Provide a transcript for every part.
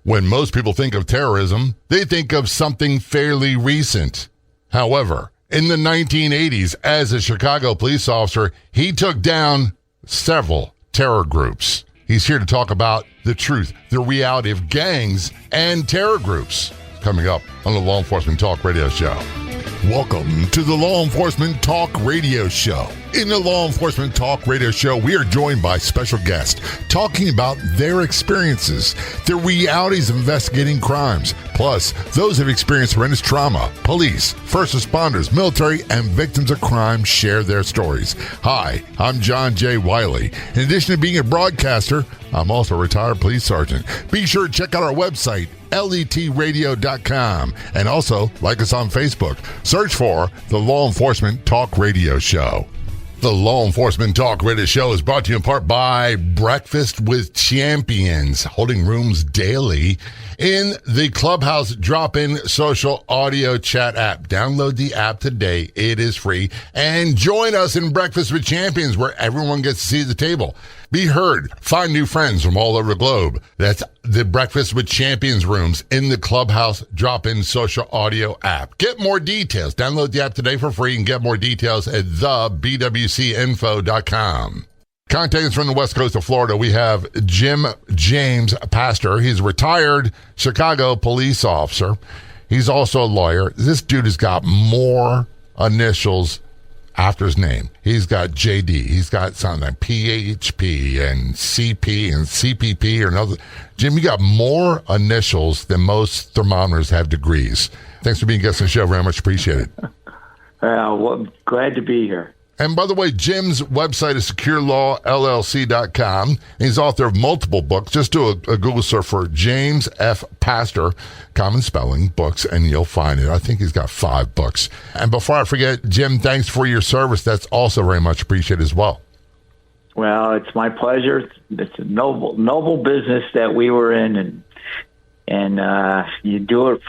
When most people think of terrorism, they think of something fairly recent. However, in the 1980s, as a Chicago police officer, he took down several terror groups. He's here to talk about the truth, the reality of gangs and terror groups. Coming up on the Law Enforcement Talk Radio Show. Welcome to the Law Enforcement Talk Radio Show. In the Law Enforcement Talk Radio Show, we are joined by special guests talking about their experiences, the realities of investigating crimes, plus those who have experienced horrendous trauma. Police, first responders, military, and victims of crime share their stories. Hi, I'm John J. Wiley. In addition to being a broadcaster, I'm also a retired police sergeant. Be sure to check out our website, letradio.com, and also like us on Facebook. Search for the Law Enforcement Talk Radio Show. The Law Enforcement Talk Radio Show is brought to you in part by Breakfast with Champions, holding rooms daily in the Clubhouse drop-in social audio chat app. Download the app today. It is free. And join us in Breakfast with Champions, where everyone gets to see the table. Be heard. Find new friends from all over the globe. That's the Breakfast with Champions rooms in the Clubhouse drop-in social audio app. Get more details. Download the app today for free and get more details at thebwcinfo.com. Contacting us from the west coast of Florida, we have Jim James Pastor. He's a retired Chicago police officer. He's also a lawyer. This dude has got more initials after his name. He's got JD. He's got something like PHP and CP and CPP or another. Jim, you got more initials than most thermometers have degrees. Thanks for being a guest on the show. Very much appreciated. Well, glad to be here. And by the way, Jim's website is securelawllc.com. He's author of multiple books. Just do a Google search for James F. Pastor, common spelling, books, and you'll find it. I think he's got 5 books. And before I forget, Jim, thanks for your service. That's also very much appreciated as well. Well, it's my pleasure. It's a noble business that we were in, and you do it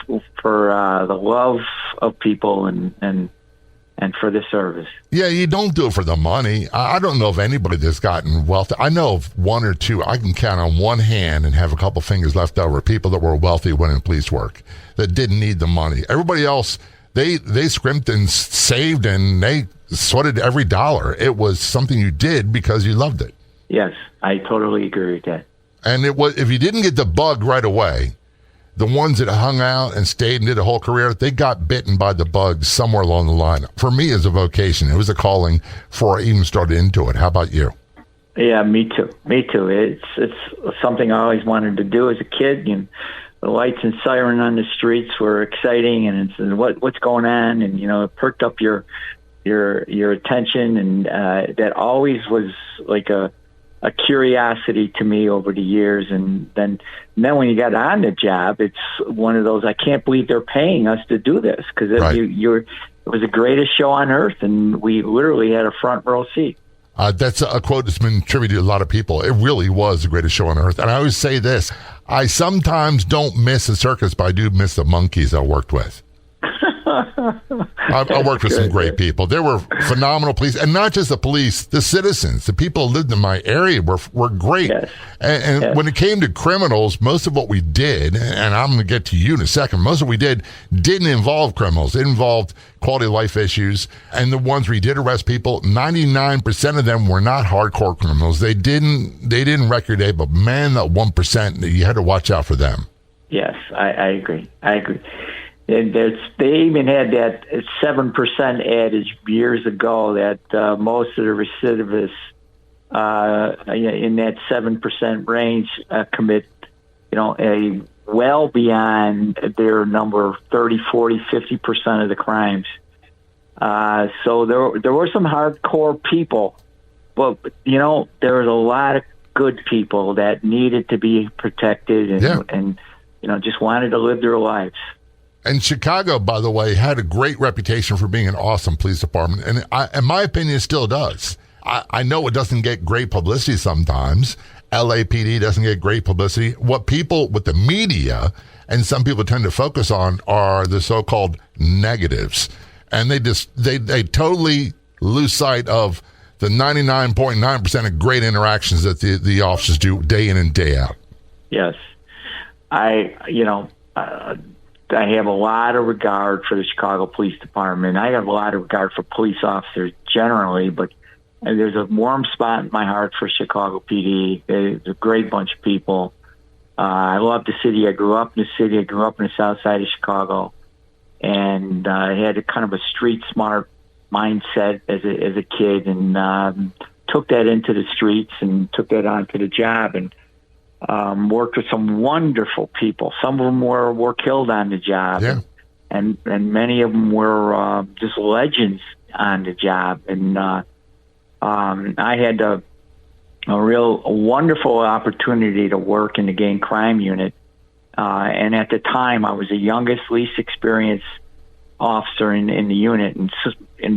for the love of people and for the service. Yeah, you don't do it for the money. I don't know of anybody that's gotten wealthy. I know of one or two. I can count on one hand and have a couple fingers left over. People that were wealthy when in police work that didn't need the money. Everybody else, they scrimped and saved and they sweated every dollar. It was something you did because you loved it. Yes, I totally agree with that. And it was, if you didn't get the bug right away, the ones that hung out and stayed and did a whole career, they got bitten by the bug somewhere along the line. For me, as a vocation, it was a calling before I even started into it. How about you? Yeah, me too. It's something I always wanted to do as a kid. And the lights and siren on the streets were exciting, and it's what's going on, and it perked up your attention, and that always was like a curiosity to me over the years. And then when you got on the job, it's one of those, I can't believe they're paying us to do this, because right. It was the greatest show on earth, and we literally had a front row seat. That's a quote that's been attributed to a lot of people. It really was the greatest show on earth. And I always say this, I sometimes don't miss a circus, but I do miss the monkeys I worked with. I worked with some great people. They were phenomenal police, and not just the police, the citizens, the people who lived in my area were great. Yes. And Yes. when it came to criminals, most of what we did, and I'm going to get to you in a second, most of what we did didn't involve criminals. It involved quality of life issues, and the ones where you did arrest people, 99% of them were not hardcore criminals. They didn't wreck your day, but man, that 1%, you had to watch out for them. Yes, I agree. And they even had that 7% adage years ago that most of the recidivists in that 7% range commit, a well beyond their number, 30, 40, 50% of the crimes. So there were some hardcore people, but there was a lot of good people that needed to be protected and just wanted to live their lives. And Chicago, by the way, had a great reputation for being an awesome police department. And in my opinion, it still does. I know it doesn't get great publicity sometimes. LAPD doesn't get great publicity. What people with the media and some people tend to focus on are the so-called negatives. And they totally lose sight of the 99.9% of great interactions that the officers do day in and day out. Yes. I have a lot of regard for the Chicago Police Department. I have a lot of regard for police officers generally, but there's a warm spot in my heart for Chicago PD. It's a great bunch of people. I love the city. I grew up in the city. I grew up in the south side of Chicago, and I had a kind of a street smart mindset as a kid, and took that into the streets and took that onto the job, and worked with some wonderful people. Some of them were killed on the job, yeah. and many of them were just legends on the job. And I had a wonderful opportunity to work in the gang crime unit. And at the time, I was the youngest, least experienced officer in the unit. And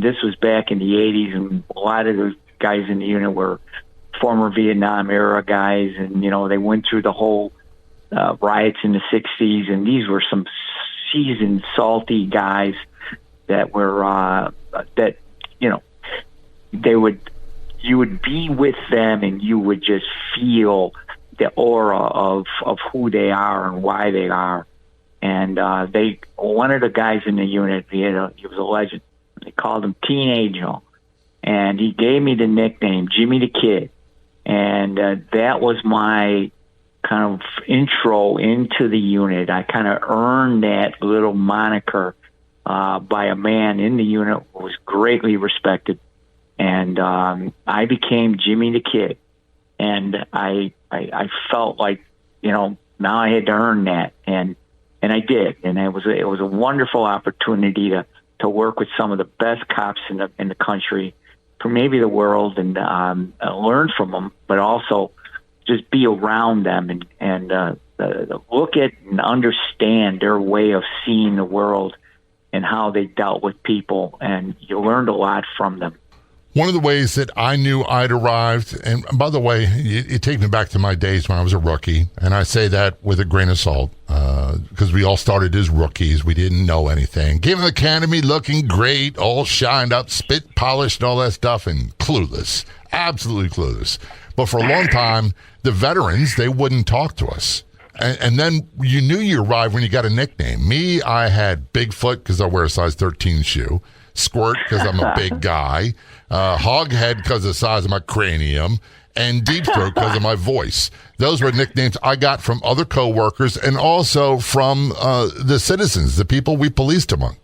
this was back in the 80s, and a lot of those guys in the unit were former Vietnam era guys. And, they went through the whole riots in the 60s. And these were some seasoned, salty guys that were, you would be with them and you would just feel the aura of who they are and why they are. And one of the guys in the unit, he was a legend. They called him Teen Angel, and he gave me the nickname Jimmy the Kid. And that was my kind of intro into the unit. I kind of earned that little moniker by a man in the unit who was greatly respected. And I became Jimmy the Kid, and I felt like now I had to earn that, and I did, and it was a wonderful opportunity to work with some of the best cops in the country, for maybe the world, and learn from them, but also just be around them and look at and understand their way of seeing the world and how they dealt with people, and you learned a lot from them. One of the ways that I knew I'd arrived, and by the way, it takes me back to my days when I was a rookie, and I say that with a grain of salt, because we all started as rookies. We didn't know anything. Came to the academy looking great, all shined up, spit polished and all that stuff, and clueless, absolutely clueless. But for a long time, the veterans, they wouldn't talk to us. And then you knew you arrived when you got a nickname. Me, I had Bigfoot because I wear a size 13 shoe, Squirt because I'm a big guy, Hoghead because of the size of my cranium, and Deep Throat because of my voice. Those were nicknames I got from other coworkers and also from the citizens, the people we policed among.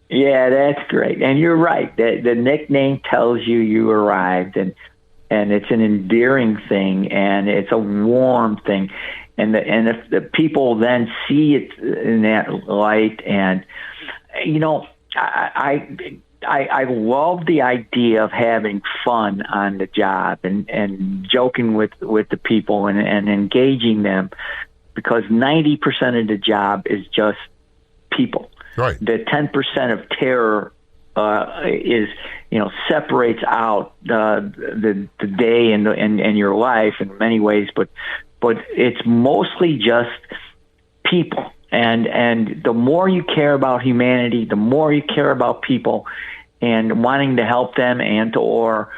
Yeah, that's great. And you're right. The nickname tells you arrived, and it's an endearing thing, and it's a warm thing. And if the people then see it in that light, and I love the idea of having fun on the job and joking with the people and engaging them, because 90% of the job is just people. Right. The 10% of terror is separates out the day and your life in many ways, but it's mostly just people. And the more you care about humanity, the more you care about people and wanting to help them or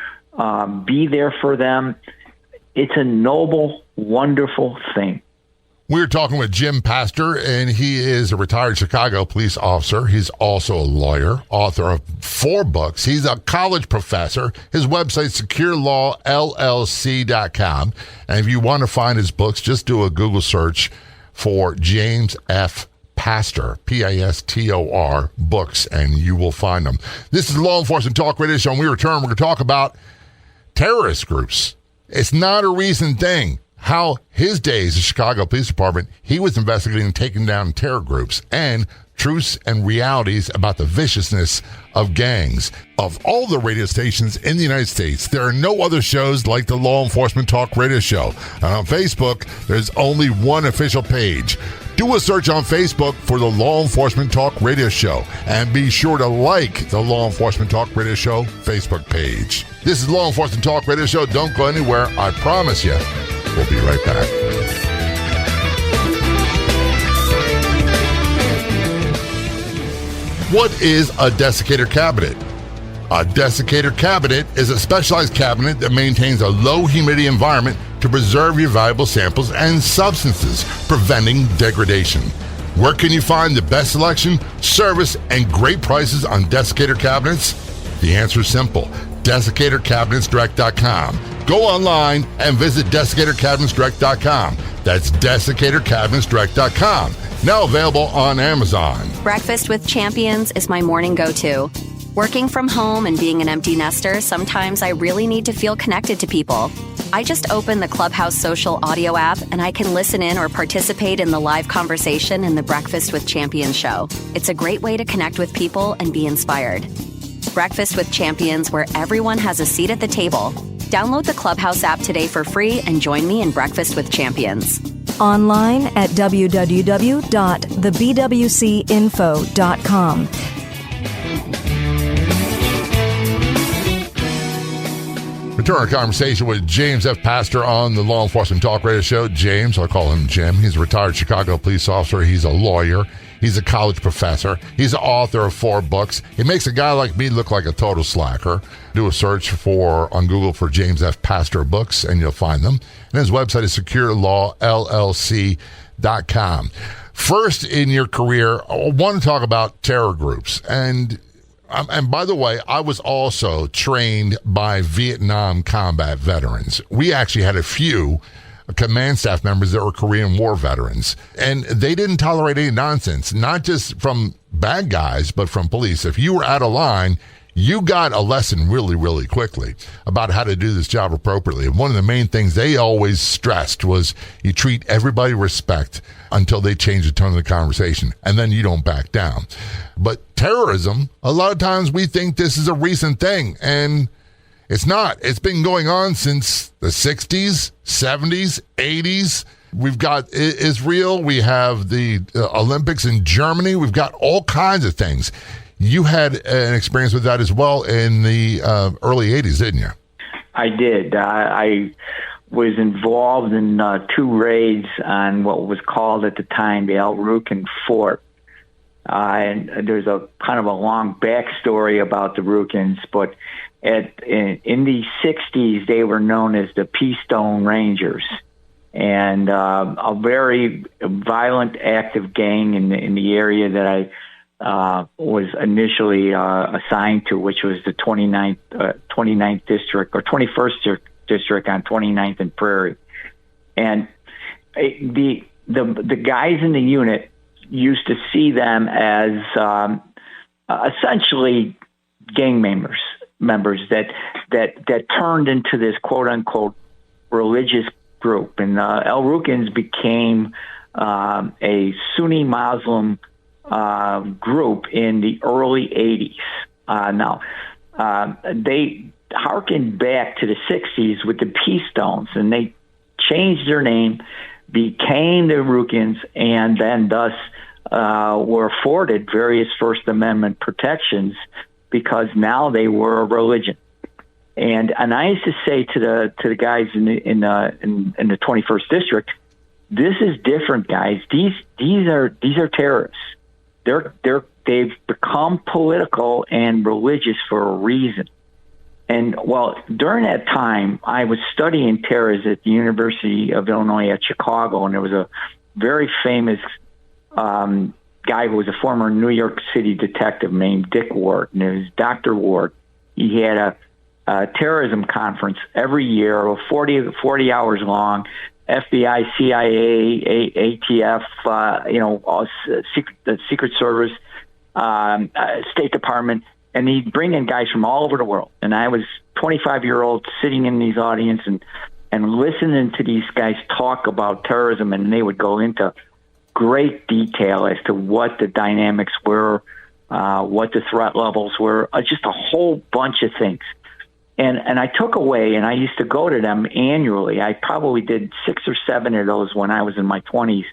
be there for them, it's a noble, wonderful thing. We're talking with Jim Pastor, and he is a retired Chicago police officer. He's also a lawyer, author of 4 books. He's a college professor. His website, securelawllc.com. And if you want to find his books, just do a Google search for James F. Pastor, Pastor, books, and you will find them. This is the Law Enforcement Talk Radio Show. When we return, we're going to talk about terrorist groups. It's not a recent thing. How his days at Chicago Police Department, he was investigating and taking down terror groups, and truths and realities about the viciousness of gangs. Of all the radio stations in the United States, there are no other shows like the Law Enforcement Talk Radio Show. And on Facebook, there's only one official page. Do a search on Facebook for the Law Enforcement Talk Radio Show, and be sure to like the Law Enforcement Talk Radio Show Facebook page. This is Law Enforcement Talk Radio Show. Don't go anywhere. I promise you, we'll be right back. What is a desiccator cabinet? A desiccator cabinet is a specialized cabinet that maintains a low humidity environment to preserve your valuable samples and substances, preventing degradation. Where can you find the best selection, service, and great prices on desiccator cabinets? The answer is simple. DesiccatorCabinetsDirect.com. Go online and visit DesiccatorCabinetsDirect.com. That's DesiccatorCabinetsDirect.com. Now available on Amazon. Breakfast with Champions is my morning go-to. Working from home and being an empty nester, sometimes I really need to feel connected to people. I just open the Clubhouse Social audio app and I can listen in or participate in the live conversation in the Breakfast with Champions show. It's a great way to connect with people and be inspired. Breakfast with Champions, where everyone has a seat at the table. Download the Clubhouse app today for free and join me in Breakfast with Champions. Online at www.thebwcinfo.com. Return our conversation with James F. Pastor on the Law Enforcement Talk Radio Show. James, I'll call him Jim. He's a retired Chicago police officer. He's a lawyer. He's a college professor. He's the author of 4 books. He makes a guy like me look like a total slacker. Do a search on Google for James F. Pastor books, and you'll find them. And his website is securelawllc.com. First in your career, I want to talk about terror groups. And by the way, I was also trained by Vietnam combat veterans. We actually had a few command staff members that were Korean War veterans, and they didn't tolerate any nonsense, not just from bad guys, but from police. If you were out of line, you got a lesson really, really quickly about how to do this job appropriately. And one of the main things they always stressed was you treat everybody with respect until they change the tone of the conversation, and then you don't back down. But terrorism, a lot of times we think this is a recent thing, and it's not. It's been going on since the 60s, 70s, 80s. We've got Israel. We have the Olympics in Germany. We've got all kinds of things. You had an experience with that as well in the early 80s, didn't you? I did. I was involved in 2 raids on what was called at the time the Rukn Fort. And there's a kind of a long backstory about the Rukns, but in the 60s, they were known as the Peastone Rangers, and a very violent, active gang in the area that I was initially assigned to, which was the 29th District, or 21st District on 29th and Prairie. And the guys in the unit used to see them as essentially gang members that turned into this quote unquote religious group, and El Rukns became a Sunni Muslim group in the early 80s. Now they harkened back to the 60s with the Peastones, and they changed their name, became the Rukns, and then thus were afforded various First Amendment protections because now they were a religion. And I used to say to the guys in the 21st District, this is different, guys. These are terrorists. They've become political and religious for a reason. And well, during that time, I was studying terrorism at the University of Illinois at Chicago, and there was a very famous guy who was a former New York City detective named Dick Ward, and it was Dr. Ward. He had a terrorism conference every year, 40 hours long. FBI, CIA, ATF, the Secret Service, State Department, and he'd bring in guys from all over the world. And I was 25-year-old sitting in these audience and listening to these guys talk about terrorism, and they would go into great detail as to what the dynamics were, what the threat levels were, just a whole bunch of things. And I took away, and I used to go to them annually. I probably did 6 or 7 of those when I was in my 20s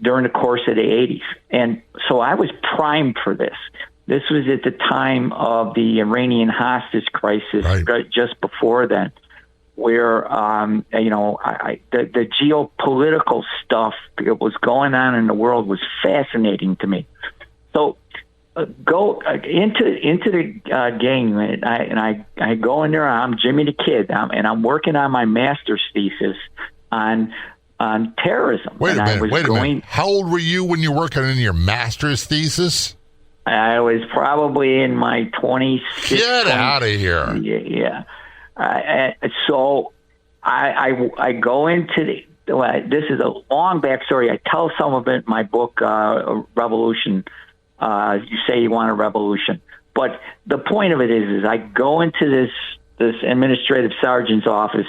during the course of the 80s. And so I was primed for this. This was at the time of the Iranian hostage crisis, right, just before then, where, the geopolitical stuff that was going on in the world was fascinating to me. So go into the gang unit, I go in there. I'm Jimmy the Kid, and I'm working on my master's thesis on terrorism. Wait a minute. How old were you when you were working in your master's thesis? I was probably in my 20s. Get out of here. Yeah. So I go into this is a long backstory. I tell some of it in my book, Revolution. You say you want a revolution. But the point of it is I go into this administrative sergeant's office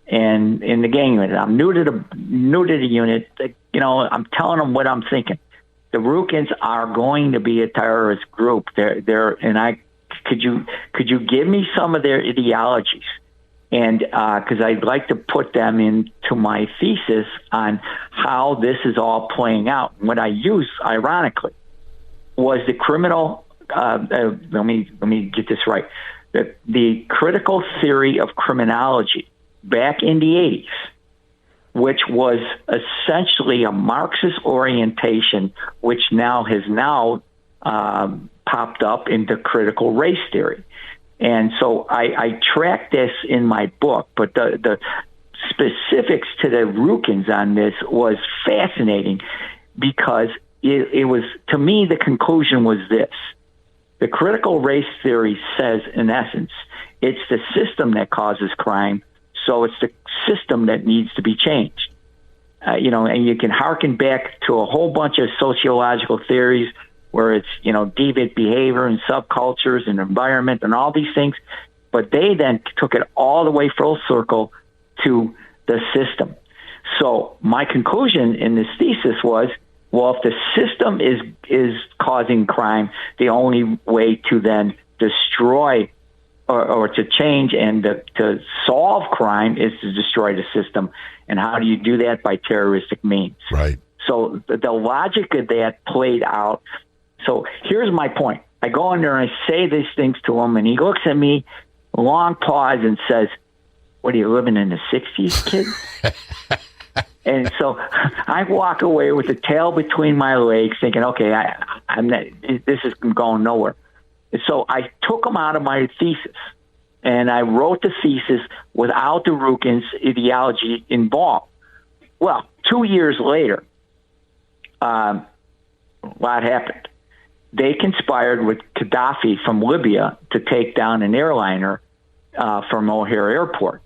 and in the gang unit. I'm new to the unit. I'm telling them what I'm thinking. The Rukns are going to be a terrorist group. Could you give me some of their ideologies? And because I'd like to put them into my thesis on how this is all playing out. And what I used, ironically, was the criminal. Let me get this right. The critical theory of criminology back in the 80s, which was essentially a Marxist orientation, which has popped up into critical race theory. And so I track this in my book, but the specifics to the Rukns on this was fascinating because it was, to me, the conclusion was this. The critical race theory says, in essence, it's the system that causes crime, so it's the system that needs to be changed. And you can hearken back to a whole bunch of sociological theories where it's, deviant behavior and subcultures and environment and all these things. But they then took it all the way full circle to the system. So my conclusion in this thesis was, well, if the system is causing crime, the only way to then destroy or to change and to solve crime is to destroy the system. And how do you do that? By terroristic means. Right. So the logic of that played out. So here's my point. I go in there and I say these things to him, and he looks at me, long pause, and says, "What, are you living in the 60s, kid?" And so I walk away with the tail between my legs thinking, okay, I'm not, this is going nowhere. And so I took him out of my thesis, and I wrote the thesis without the Rukns ideology involved. Well, 2 years later, what happened? They conspired with Gaddafi from Libya to take down an airliner from O'Hare Airport.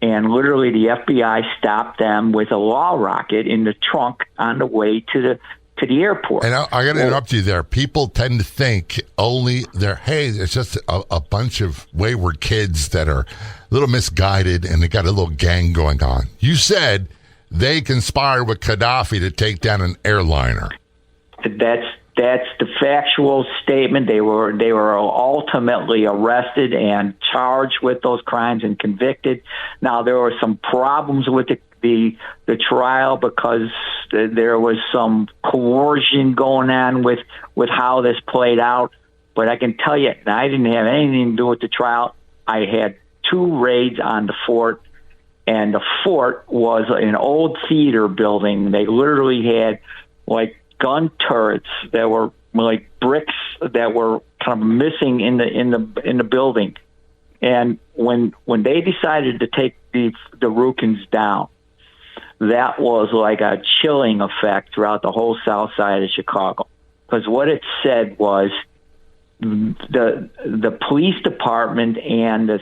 And literally the FBI stopped them with a law rocket in the trunk on the way to the airport. And I got to interrupt you there. People tend to think it's just a bunch of wayward kids that are a little misguided and they got a little gang going on. You said they conspired with Gaddafi to take down an airliner. That's the factual statement. They were ultimately arrested and charged with those crimes and convicted. Now, there were some problems with the trial because there was some coercion going on with how this played out. But I can tell you, I didn't have anything to do with the trial. I had 2 raids on the fort, and the fort was an old theater building. They literally had gun turrets that were like bricks that were kind of missing in the building. And when they decided to take the Rukns down, that was like a chilling effect throughout the whole south side of Chicago. Because what it said was the police department and the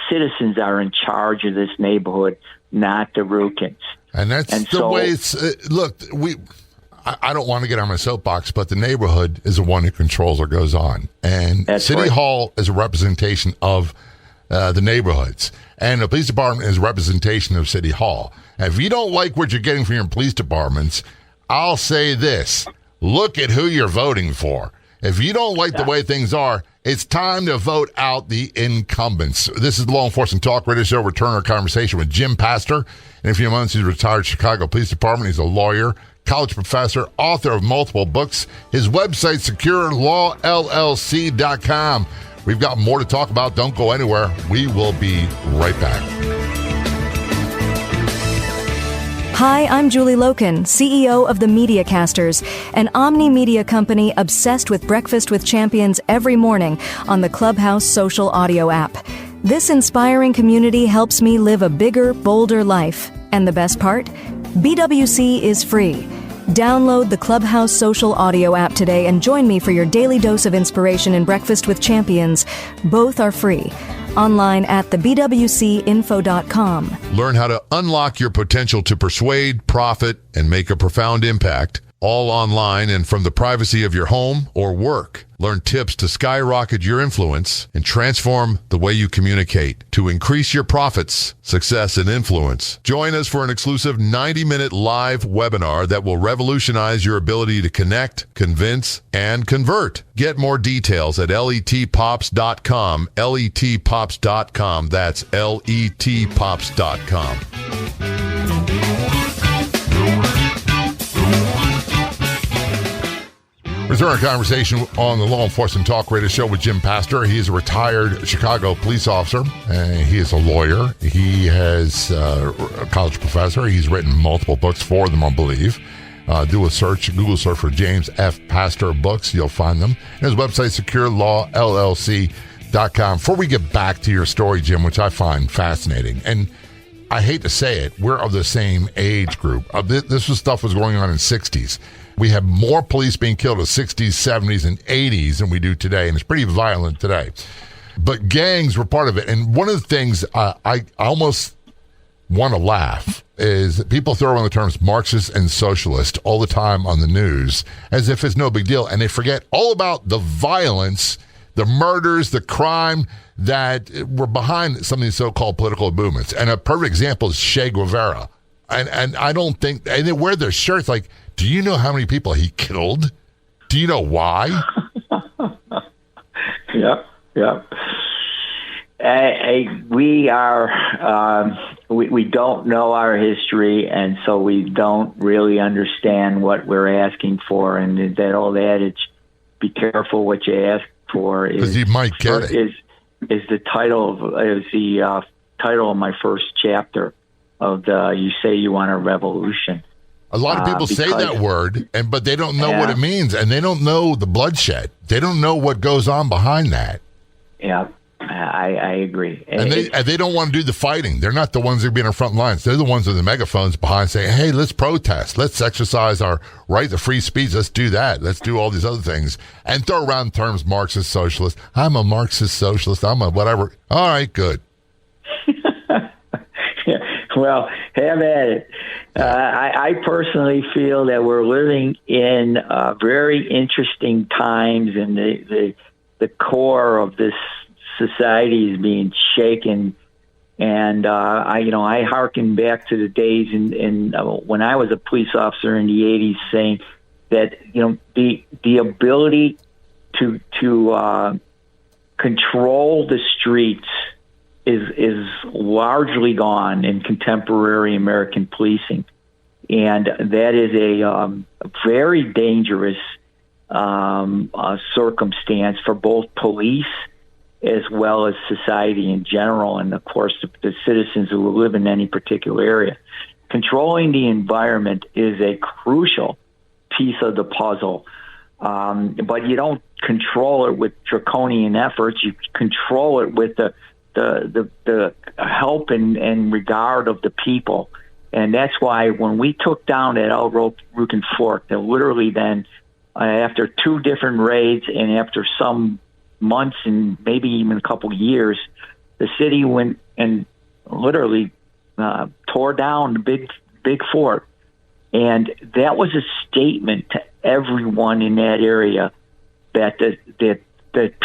citizens are in charge of this neighborhood, not the Rukns. And the way it's look. I don't want to get on my soapbox, but the neighborhood is the one who controls what goes on, and City Hall is a representation of the neighborhoods, and the police department is a representation of City Hall. And if you don't like what you're getting from your police departments, I'll say this: look at who you're voting for. If you don't like the way things are, it's time to vote out the incumbents. This is the Law Enforcement Talk Radio Show. Return our conversation with Jim Pastor. In a few months, he's retired Chicago Police Department. He's a lawyer, college professor, author of multiple books. His website, securelawllc.com. We've got more to talk about. Don't go anywhere. We will be right back. Hi, I'm Julie Loken, CEO of the Mediacasters, an omni-media company obsessed with Breakfast with Champions every morning on the Clubhouse social audio app. This inspiring community helps me live a bigger, bolder life. And the best part? BWC is free. Download the Clubhouse social audio app today and join me for your daily dose of inspiration in Breakfast with Champions. Both are free. Online at thebwcinfo.com. Learn how to unlock your potential to persuade, profit, and make a profound impact. All online and from the privacy of your home or work. Learn tips to skyrocket your influence and transform the way you communicate to increase your profits, success, and influence. Join us for an exclusive 90-minute live webinar that will revolutionize your ability to connect, convince, and convert. Get more details at letpops.com, letpops.com. That's letpops.com. Return our conversation on the Law Enforcement Talk Radio Show with Jim Pastor. He is a retired Chicago police officer. He is a lawyer. He has a college professor. He's written multiple books, 4 of them, I believe. Do a search, Google search for James F. Pastor books. You'll find them. And his website, securelawllc.com. Before we get back to your story, Jim, which I find fascinating, and I hate to say it, we're of the same age group. This stuff was going on in the 60s. We have more police being killed in the 60s, 70s, and 80s than we do today, and it's pretty violent today. But gangs were part of it. And one of the things I almost want to laugh is that people throw around the terms Marxist and socialist all the time on the news as if it's no big deal, and they forget all about the violence, the murders, the crime that were behind some of these so-called political movements. And a perfect example is Che Guevara. And I don't think, and they wear their shirts like, do you know how many people he killed? Do you know why? Yeah. We don't know our history, and so we don't really understand what we're asking for. And that old adage, "Be careful what you ask for," because you might get it. Is the title of my first chapter of the "You Say You Want a Revolution." A lot of people say that word, but they don't know what it means, and they don't know the bloodshed. They don't know what goes on behind that. Yeah, I agree. And they don't want to do the fighting. They're not the ones that are being in the front lines. They're the ones with the megaphones behind saying, hey, let's protest. Let's exercise our right to free speech. Let's do that. Let's do all these other things. And throw around terms Marxist, socialist. I'm a Marxist, socialist. I'm a whatever. All right, good. Well, have at it. I personally feel that we're living in very interesting times, and the core of this society is being shaken. And I hearken back to the days in when I was a police officer in the 80s, saying that the ability to control the streets is largely gone in contemporary American policing, and that is a very dangerous circumstance for both police as well as society in general, and of course the citizens who live in any particular area. Controlling the environment is a crucial piece of the puzzle, but you don't control it with draconian efforts. You control it with the help and regard of the people. And that's why when we took down that Rukn Fort, that literally then, after 2 different raids and after some months and maybe even a couple years, the city went and literally tore down the big fort. And that was a statement to everyone in that area that the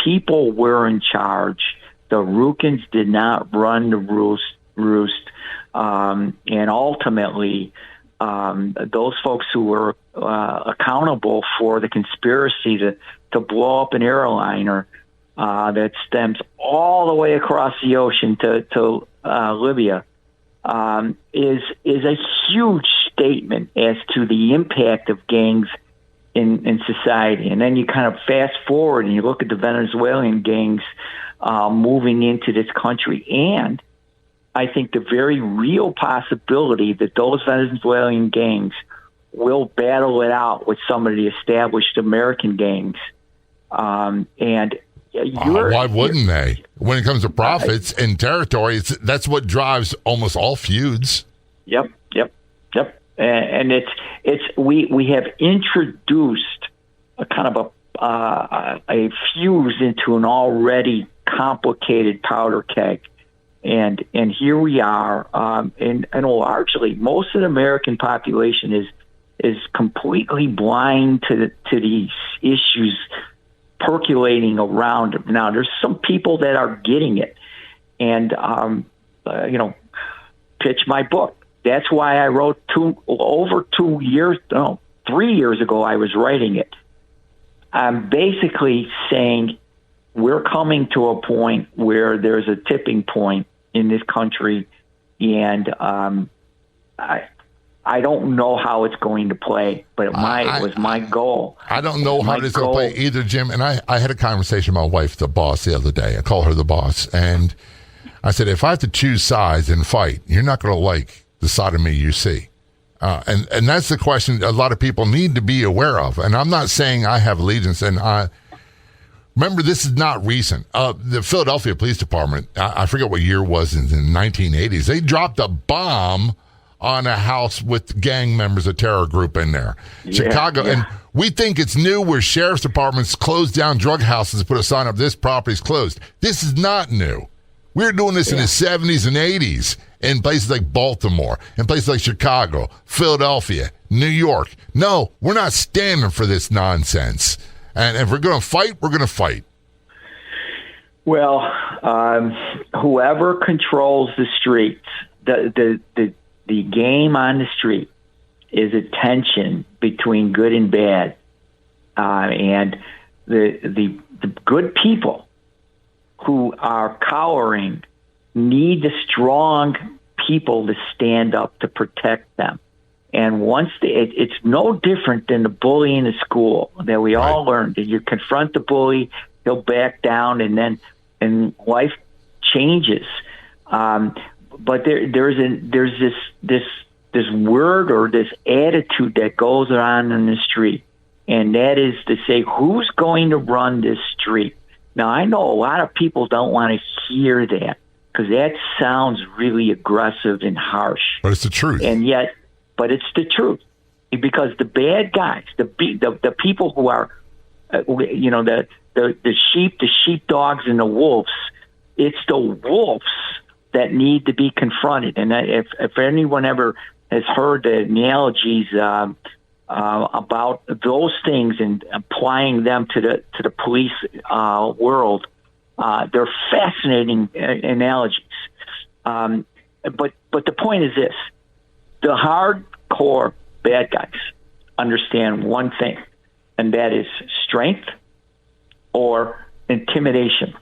people were in charge. The Rukns did not run the roost, and ultimately, those folks who were accountable for the conspiracy to blow up an airliner that stems all the way across the ocean to Libya is a huge statement as to the impact of gangs in society. And then you kind of fast forward and you look at the Venezuelan gangs moving into this country, and I think the very real possibility that those Venezuelan gangs will battle it out with some of the established American gangs. Why wouldn't they? When it comes to profits and territory, that's what drives almost all feuds. Yep. And we have introduced a kind of a fuse into an already complicated powder keg. And here we are, and largely most of the American population is completely blind to these issues percolating around them. Now, there's some people that are getting it, and pitch my book. That's why I wrote 3 years ago. I was writing it. I'm basically saying we're coming to a point where there's a tipping point in this country, and I don't know how it's going to play, but it was my goal. I don't know how it's going to play either, Jim. And I had a conversation with my wife, the boss, the other day. I call her the boss. And I said, if I have to choose sides and fight, you're not going to like the side of me you see. And that's the question a lot of people need to be aware of. And I'm not saying I have allegiance. And remember, this is not recent. The Philadelphia Police Department, I forget what year it was, in the 1980s, they dropped a bomb on a house with gang members, a terror group in there. Chicago, and we think it's new where sheriff's departments close down drug houses and put a sign up, this property's closed. This is not new. We were doing this in the 70s and 80s in places like Baltimore, in places like Chicago, Philadelphia, New York. No, we're not standing for this nonsense. And if we're going to fight, we're going to fight. Well, whoever controls the streets, the game on the street is a tension between good and bad, and the good people who are cowering need the strong people to stand up to protect them. And once it's no different than the bully in the school that we all learned. That you confront the bully, he'll back down, and life changes. But there's this word or this attitude that goes on in the street, and that is to say, who's going to run this street? Now, I know a lot of people don't want to hear that because that sounds really aggressive and harsh. But it's the truth. But it's the truth, because the bad guys, the people who are, the sheep, the sheepdogs, and the wolves, it's the wolves that need to be confronted. And if anyone ever has heard the analogies about those things and applying them to the police world, they're fascinating analogies. But the point is this: the hardcore bad guys understand one thing, and that is strength or intimidation.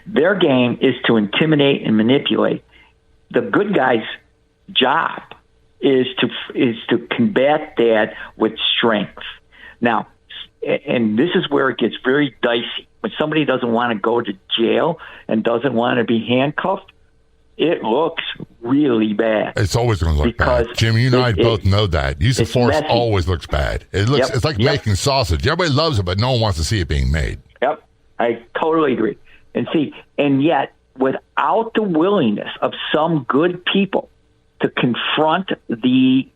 Their game is to intimidate and manipulate. The good guy's job is to combat that with strength. Now, and this is where it gets very dicey. When somebody doesn't want to go to jail and doesn't want to be handcuffed, it looks really bad. It's always going to look bad. Jim, you and I both know that. Use of force messy. Always looks bad. It looks. It's like making sausage. Everybody loves it, but no one wants to see it being made. Yep, I totally agree. And yet, without the willingness of some good people to confront the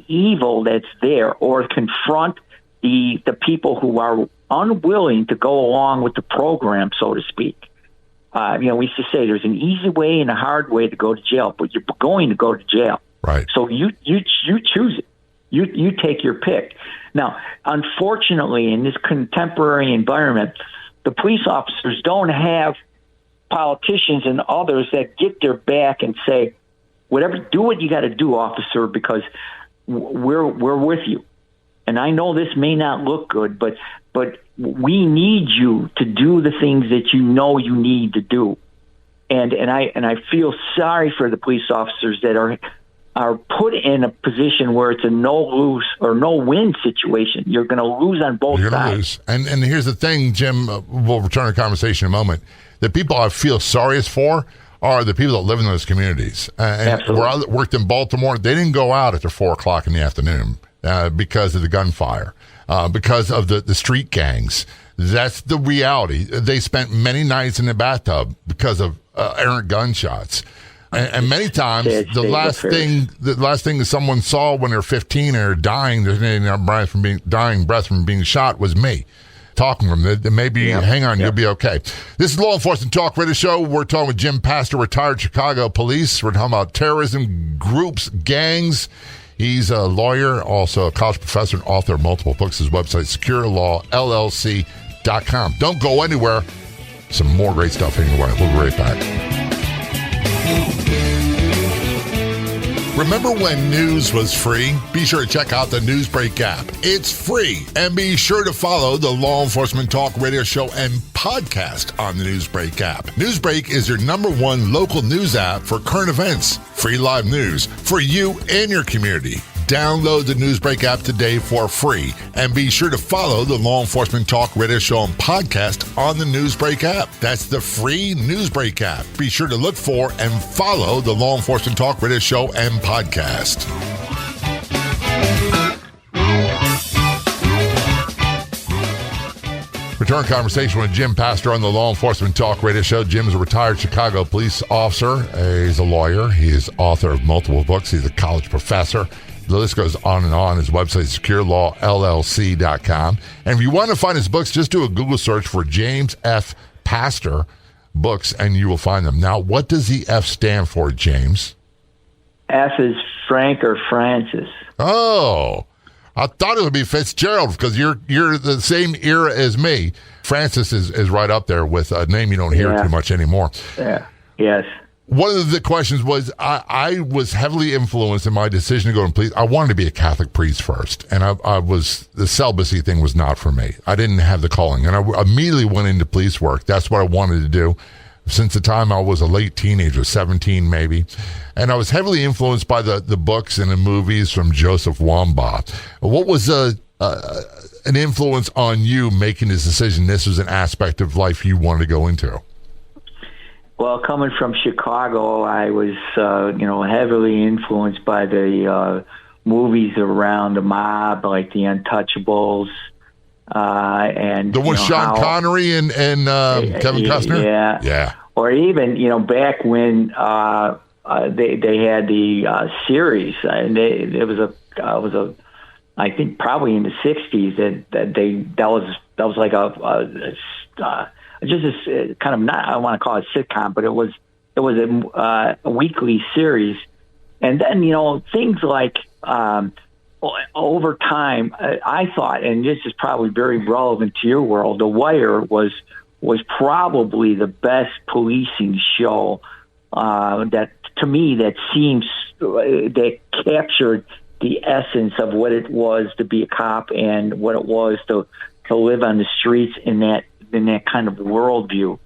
evil that's there, or confront the people who are unwilling to go along with the program, so to speak. We used to say there's an easy way and a hard way to go to jail, but you're going to go to jail. Right. So you choose it. You take your pick. Now, unfortunately, in this contemporary environment, the police officers don't have politicians and others that get their back and say, do what you got to do, officer, because we're with you. And I know this may not look good, but we need you to do the things that you know you need to do. And I feel sorry for the police officers that are put in a position where it's a no-lose or no-win situation. You're going to lose on both sides. And here's the thing, Jim, we'll return to the conversation in a moment. The people I feel sorriest for are the people that live in those communities. And Absolutely. where I worked in Baltimore, they didn't go out after 4 o'clock in the afternoon because of the gunfire, because of the street gangs. That's the reality. They spent many nights in the bathtub because of errant gunshots. And many times, the last thing that someone saw when they're 15 or dying, dying breath from being shot, was me talking to them. Maybe, hang on, you'll be okay. This is Law Enforcement Talk Radio Show. We're talking with Jim Pastor, retired Chicago police. We're talking about terrorism, groups, gangs. He's a lawyer, also a college professor and author of multiple books. His website, securelawllc.com. Don't go anywhere. Some more great stuff in your way. We'll be right back. Remember when news was free? Be sure to check out the Newsbreak app. It's free. And be sure to follow the Law Enforcement Talk Radio Show and podcast on the Newsbreak app. Newsbreak is your #1 local news app for current events, free live news for you and your community. Download the Newsbreak app today for free. And be sure to follow the Law Enforcement Talk Radio Show and podcast on the Newsbreak app. That's the free Newsbreak app. Be sure to look for and follow the Law Enforcement Talk Radio Show and podcast. Return conversation with Jim Pastor on the Law Enforcement Talk Radio Show. Jim is a retired Chicago police officer. He's a lawyer. He is author of multiple books. He's a college professor. The list goes on and on. His website is securelawllc.com. And if you want to find his books, just do a Google search for James F. Pastor books, and you will find them. Now, what does the F stand for, James? F is Frank or Francis. Oh, I thought it would be Fitzgerald because you're the same era as me. Francis is right up there with a name you don't hear too much anymore. Yeah. Yes. One of the questions was, I was heavily influenced in my decision to go into police. I wanted to be a Catholic priest first, and the celibacy thing was not for me. I didn't have the calling, and I immediately went into police work. That's what I wanted to do since the time I was a late teenager, 17 maybe. And I was heavily influenced by the books and the movies from Joseph Wambaugh. What was an influence on you making this decision? This was an aspect of life you wanted to go into. Well, coming from Chicago, I was, heavily influenced by the movies around the mob, like The Untouchables, and the one Sean Connery and Kevin Costner. Yeah. Or even back when they had the series, and it was I think probably in the '60s that was like just a kind of, not, I want to call it a sitcom, but it was a weekly series. And then, things like over time, I thought, and this is probably very relevant to your world, The Wire was probably the best policing show that captured the essence of what it was to be a cop and what it was to live on the streets in that kind of worldview.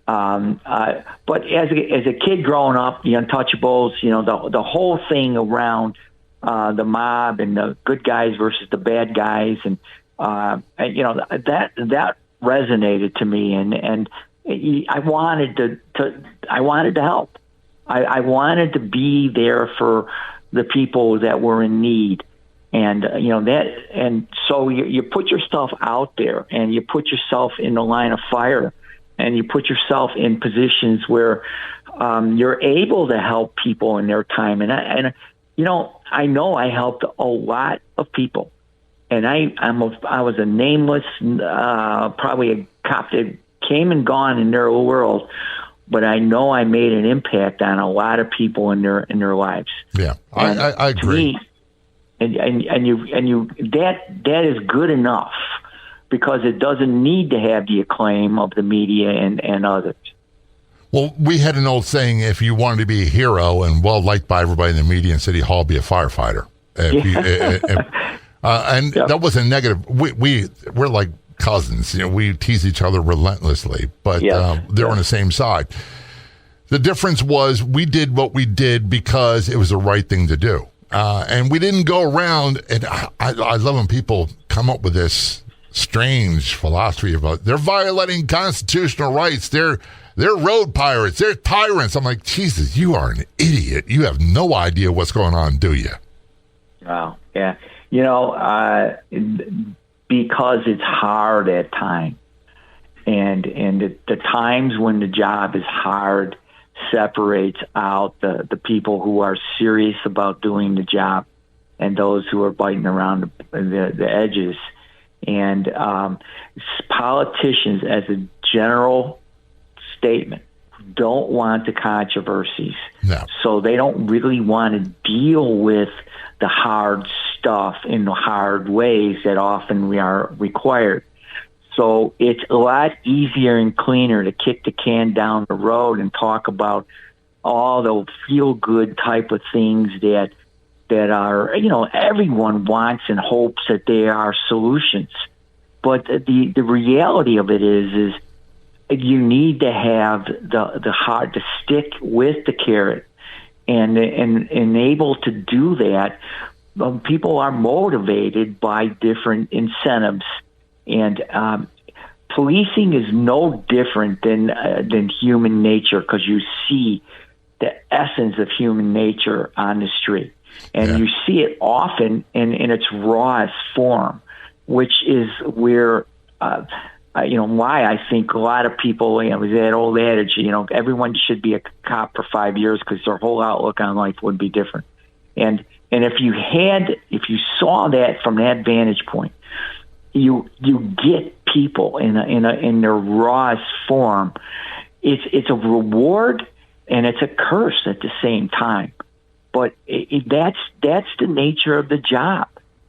But as a kid growing up, The Untouchables, the whole thing around the mob and the good guys versus the bad guys, and that resonated to me, and I wanted to help. I wanted to be there for the people that were in need. And, and so you put yourself out there, and you put yourself in the line of fire, and you put yourself in positions where you're able to help people in their time. And I know I helped a lot of people, and I was a nameless, probably a cop that came and gone in their world, but I know I made an impact on a lot of people in their lives. Yeah, I agree. To me, that is good enough, because it doesn't need to have the acclaim of the media and others. Well, we had an old saying: if you wanted to be a hero and well liked by everybody in the media in City Hall, be a firefighter. That wasn't negative. We're like cousins. We tease each other relentlessly, but they're on the same side. The difference was we did what we did because it was the right thing to do. And we didn't go around, and I love when people come up with this strange philosophy about they're violating constitutional rights. They're They're road pirates. They're tyrants. I'm like, Jesus, you are an idiot. You have no idea what's going on, do you? Wow. Yeah. Because it's hard at times. And the times when the job is hard separates out the people who are serious about doing the job and those who are biting around the edges. And politicians, as a general statement, don't want the controversies. No. So they don't really want to deal with the hard stuff in the hard ways that often we are required. So it's a lot easier and cleaner to kick the can down the road and talk about all the feel-good type of things that are, everyone wants and hopes that they are solutions. But the reality of it is you need to have the heart to stick with the carrot, and able to do that. People are motivated by different incentives. And policing is no different than human nature, because you see the essence of human nature on the street. And you see it often in its rawest form, which is where, why I think a lot of people, was that old adage, everyone should be a cop for 5 years because their whole outlook on life would be different. And if you saw that from that vantage point, you get people in their rawest form. It's a reward and it's a curse at the same time. But that's the nature of the job.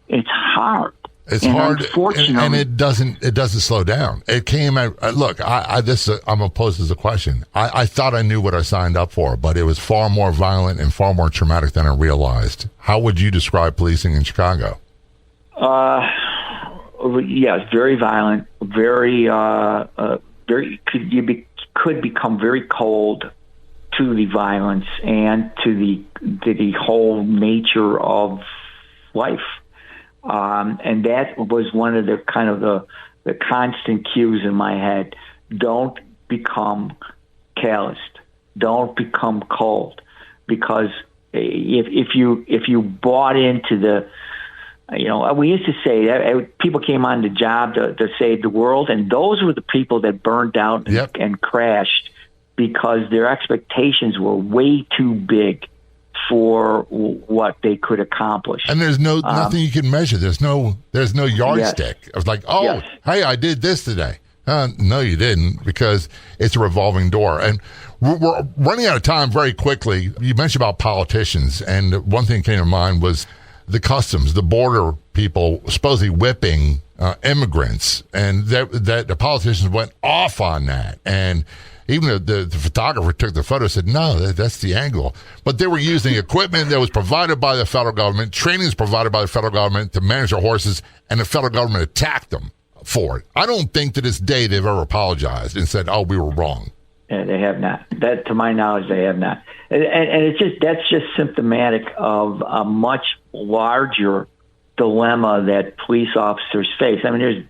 It's hard. It's hard, and it doesn't slow down. It came out. Look, I'm gonna pose this as a question. I thought I knew what I signed up for, but it was far more violent and far more traumatic than I realized. How would you describe policing in Chicago? Yes, very violent, very could become very cold to the violence and to the whole nature of life. And that was one of the kind of the constant cues in my head. Don't become calloused. Don't become cold, because if you bought into the, we used to say that people came on the job to save the world, and those were the people that burned out and crashed because their expectations were way too big for what they could accomplish. And there's nothing you can measure. There's no yardstick. I was like, hey, I did this today. No, you didn't, because it's a revolving door. And we're running out of time very quickly. You mentioned about politicians, and one thing that came to mind was the customs, the border people supposedly whipping immigrants, and that the politicians went off on that. And even the photographer took the photo and said, no, that's the angle. But they were using equipment that was provided by the federal government, trainings provided by the federal government to manage their horses, and the federal government attacked them for it. I don't think to this day they've ever apologized and said, oh, we were wrong. Yeah, they have not. That, to my knowledge, they have not. And that's just symptomatic of a much larger dilemma that police officers face. I mean,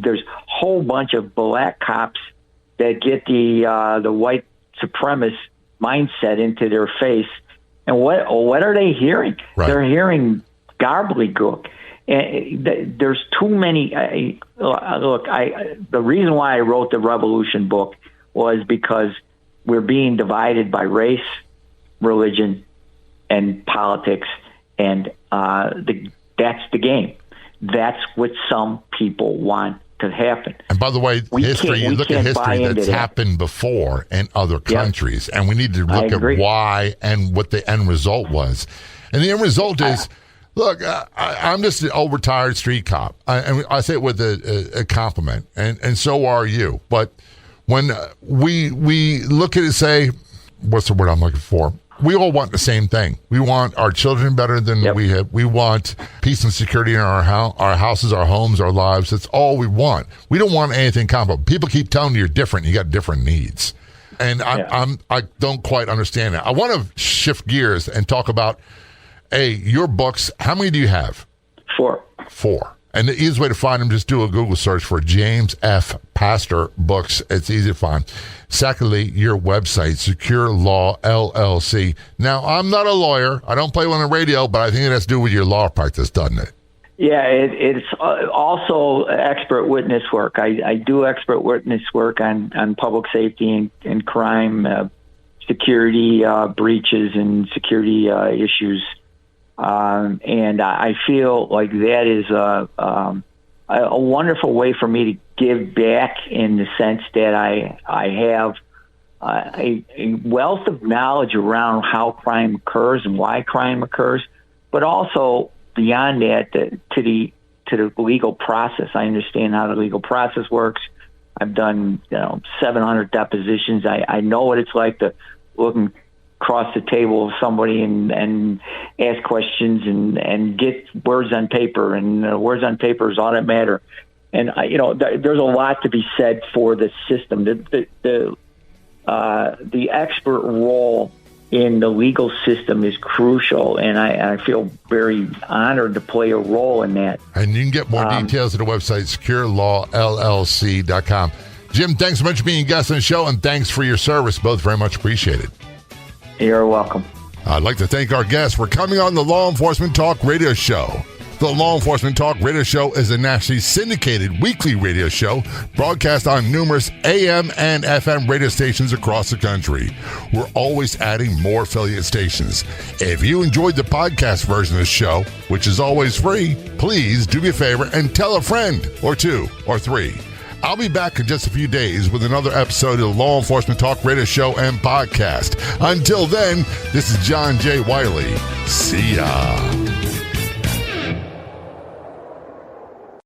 there's a whole bunch of black cops that get the white supremacist mindset into their face, and what are they hearing? Right. They're hearing gobbledygook. And there's too many. The reason why I wrote the Revolution book was because we're being divided by race, religion, and politics, and that's the game. That's what some people want to happen. And by the way, history, you look at history that's happened before in other countries, and we need to look at why and what the end result was. And the end result is, look, I'm just an old retired street cop. I say it with a compliment, and so are you. But when we look at it and say, what's the word I'm looking for? We all want the same thing. We want our children better than we have. We want peace and security in our houses, our homes, our lives. That's all we want. We don't want anything comparable. People keep telling you you're different. You got different needs. And I don't quite understand that. I want to shift gears and talk about, your books. How many do you have? 4. And the easiest way to find him, just do a Google search for James F. Pastor Books. It's easy to find. Secondly, your website, Secure Law LLC. Now, I'm not a lawyer. I don't play on the radio, but I think it has to do with your law practice, doesn't it? Yeah, it's also expert witness work. I do expert witness work on public safety and crime, security breaches and security issues. And I feel like that is a wonderful way for me to give back in the sense that I have a wealth of knowledge around how crime occurs and why crime occurs, but also beyond that, to the legal process. I understand how the legal process works. I've done 700 depositions. I know what it's like to look across the table of somebody and ask questions and get words on paper, and words on paper is all that matter. And there's a lot to be said for the system. The expert role in the legal system is crucial, and I feel very honored to play a role in that. And you can get more details at the website, securelawllc.com. Jim, thanks so much for being a guest on the show, and thanks for your service. Both very much appreciated. You're welcome. I'd like to thank our guests for coming on the Law Enforcement Talk radio show. The Law Enforcement Talk radio show is a nationally syndicated weekly radio show broadcast on numerous AM and FM radio stations across the country. We're always adding more affiliate stations. If you enjoyed the podcast version of the show, which is always free, please do me a favor and tell a friend or two or three. I'll be back in just a few days with another episode of the Law Enforcement Talk radio show and podcast. Until then, this is John J. Wiley. See ya.